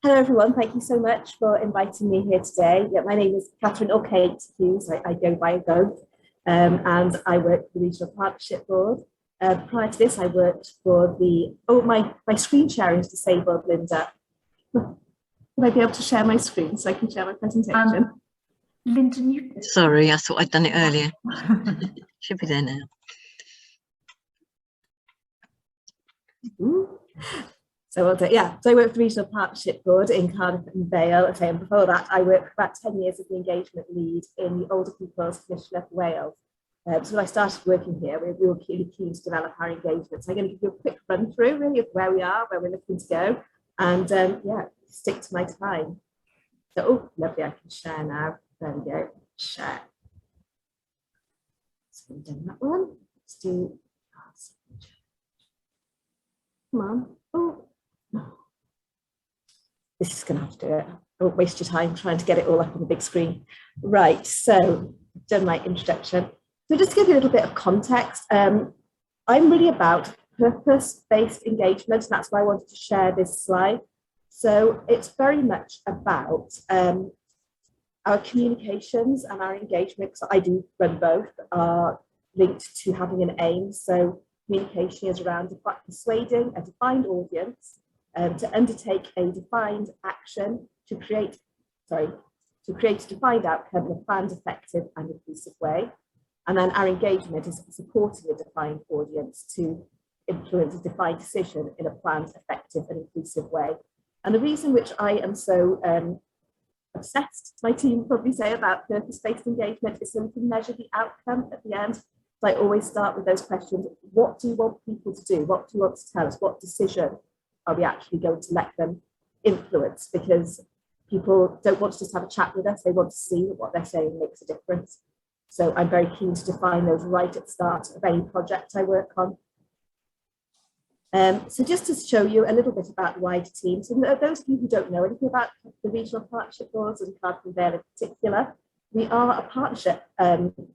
Hello, everyone. Thank you so much for inviting me here today. Yeah, my name is Catherine or Kate Hughes. I go by both, and I work for the Regional Partnership Board. Prior to this, I worked for my screen sharing is disabled, Linda. Would I be able to share my screen so I can share my presentation? Linda, Sorry, I thought I'd done it earlier. Should be there now. So I work for the Regional Partnership Board in Cardiff and Vale. And before that, I worked for about 10 years as the engagement lead in the Older People's Commission of Wales. So when I started working here, we were really keen to develop our engagement. So I'm going to give you a quick run through really of where we are, where we're looking to go, and stick to my time. So, lovely, I can share now. There we go, share. So we've done that one. Let's do, come on. Oh, this is going to have to do it. I won't waste your time trying to get it all up on the big screen. Right, so I've done my introduction. So just to give you a little bit of context, I'm really about purpose-based engagement, and that's why I wanted to share this slide. So it's very much about our communications and our engagement, because I do run both, are linked to having an aim. So communication is around persuading a defined audience to undertake a defined action to create a defined outcome in a planned, effective and inclusive way. And then our engagement is supporting a defined audience to influence a defined decision in a planned, effective and inclusive way. And the reason which I am so obsessed, my team would probably say, about purpose-based engagement is so we can measure the outcome at the end. So I always start with those questions. What do you want people to do? What do you want to tell us? What decision are we actually going to let them influence? Because people don't want to just have a chat with us. They want to see that what they're saying makes a difference. So I'm very keen to define those right at the start of any project I work on. So just to show you a little bit about the wider team. So those of you who don't know anything about the Regional Partnership Boards and Cardiff and Vale in particular, we are a partnership.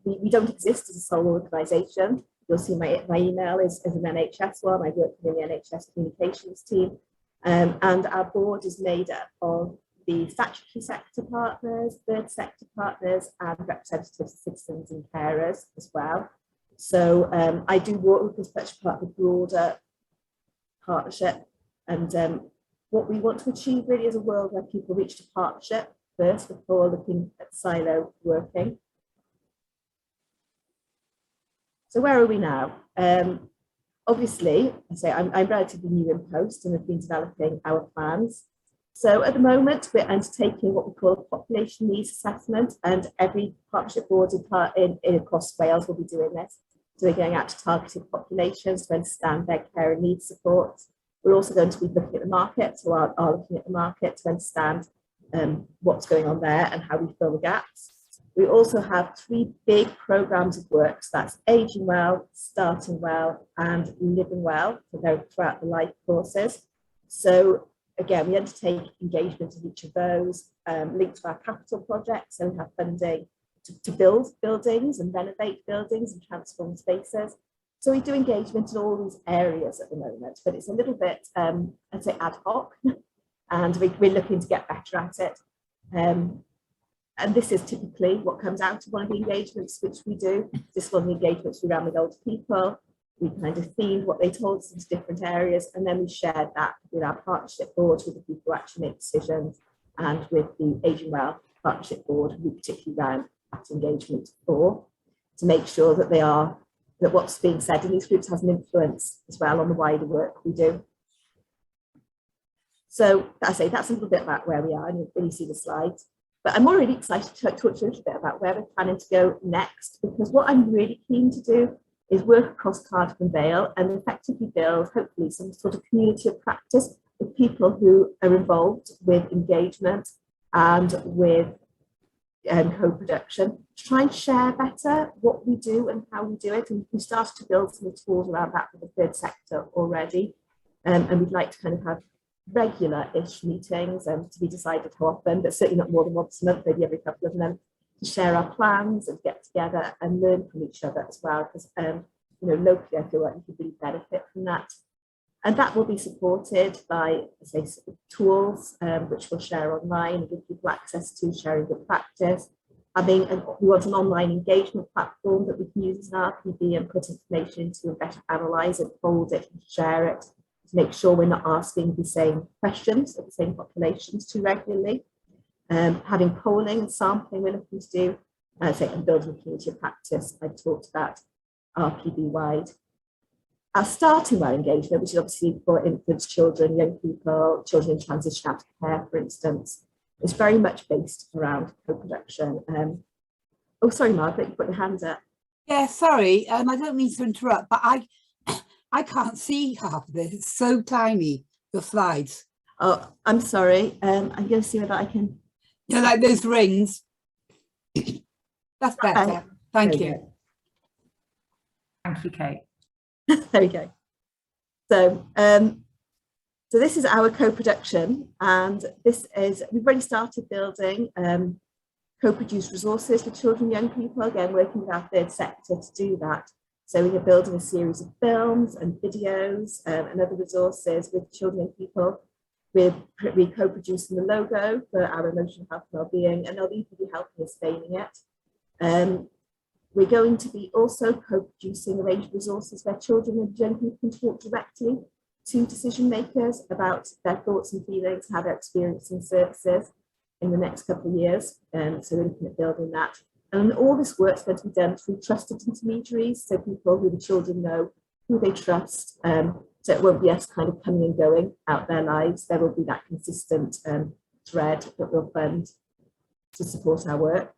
We don't exist as a sole organisation. You'll see my email is an NHS one. I work in the NHS communications team. And our board is made up of the statutory sector partners, third sector partners, and representatives of citizens and carers as well. So I do work with such part of the broader partnership, and what we want to achieve really is a world where people reach a partnership first before looking at silo working. So where are we now? Obviously, I say I'm relatively new in post and have been developing our plans. So at the moment, we're undertaking what we call a population needs assessment, and every partnership board in across Wales will be doing this. So we're going out to targeted populations to understand their care and needs support. We're also going to be looking at the market, so are looking at the market to understand what's going on there and how we fill the gaps. We also have 3 big programs of work, so that's Aging Well, Starting Well and Living Well, so they're throughout the life courses. So again, we undertake engagement in each of those, linked to our capital projects. So we have funding to build buildings and renovate buildings and transform spaces. So we do engagement in all these areas at the moment, but it's a little bit, I'd say, ad hoc, and we're looking to get better at it. And this is typically what comes out of one of the engagements which we do. This one of the engagements we ran with older people. We kind of themed what they told us into different areas, and then we shared that with our partnership board, with the people who actually make decisions, and with the Aging Well Partnership Board, who particularly ran that engagement for, to make sure that that what's being said in these groups has an influence as well on the wider work we do. So I say that's a little bit about where we are, and when you see the slides. But I'm already excited to talk to you a little bit about where we're planning to go next, because what I'm really keen to do is work across Cardiff and Vale and effectively build, hopefully, some sort of community of practice with people who are involved with engagement and with co-production, to try and share better what we do and how we do it. And we started to build some tools around that with the third sector already. And we'd like to kind of have regular-ish meetings, to be decided how often, but certainly not more than once a month, maybe every couple of months, to share our plans and get together and learn from each other as well. Because locally, I feel like we could really benefit from that. And that will be supported by, say, tools which we'll share online and give people access to, sharing good practice. We want an online engagement platform that we can use as an RPB and put information into and better analyse it, fold it and share it to make sure we're not asking the same questions of the same populations too regularly. Having polling and sampling we're looking to do, and building community of practice. I've talked about RPB wide. Our starting well engagement, which is obviously for infants, children, young people, children in transition out of care, for instance, is very much based around co-production. Oh, sorry, Margaret, you put your hands up. Yeah, sorry, I don't mean to interrupt, but I can't see half of this. It's so tiny, your slides. Oh, I'm sorry. I'm going to see whether I can. You know, like those rings. That's better. Thank you. Thank you, Kate. There we go. So this is our co-production, and we've already started building co-produced resources for children and young people, again, working with our third sector to do that. So we are building a series of films and videos and other resources with children and people. We're co-producing the logo for our emotional health and wellbeing, and they'll even be helping us scaling it. We're going to be also co-producing a range of resources where children and young people can talk directly to decision makers about their thoughts and feelings, how they're experiencing services in the next couple of years. So we're looking at building that. And all this work's going to be done through trusted intermediaries, so people who the children know, who they trust. So it won't be us kind of coming and going out their lives. There will be that consistent thread that we'll fund to support our work.